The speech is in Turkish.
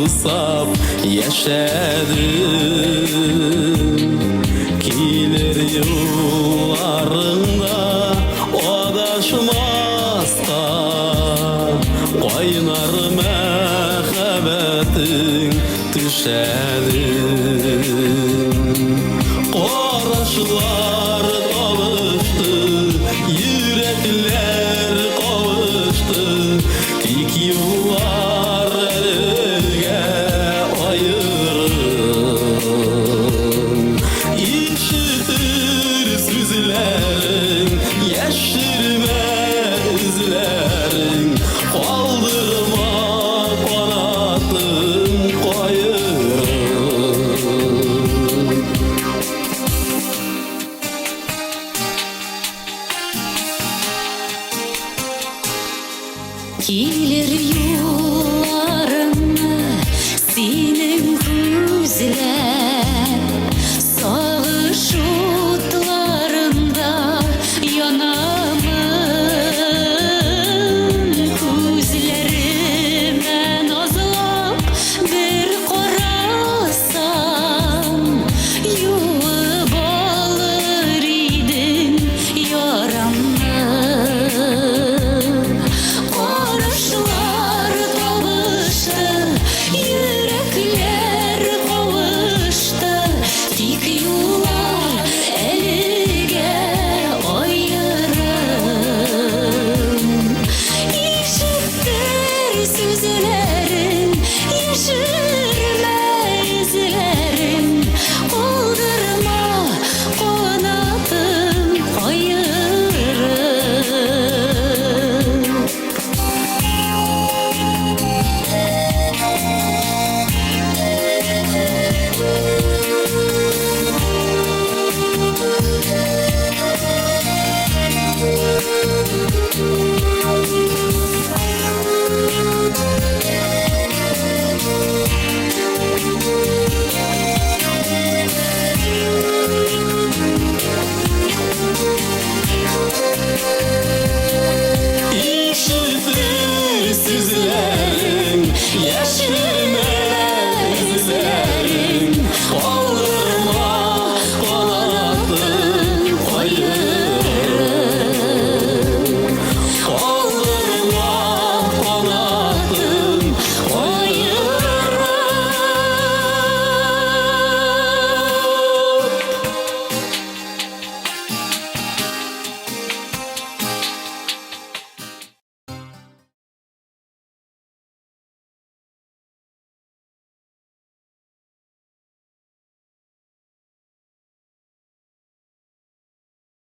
sap yaşadım. Kiler yıllarında odaşmazsa oynar mehabetin düşedim. Qarışlar kavuştu, yürekler kavuştu, tek yollar elge ayırın. İşitir sözlerin, yaşırma izlerin, kaldırma kanatın koyurun. Gelir yollarına senin gözler, sağış otlarında yanamın gözlerime nazlap bir qarasam, yuvib alır idin yaramni. Qarashlar kavuştu, yürekler kavuştu, tek yollar elge ayırın. Işıktır sözlerin, yaşır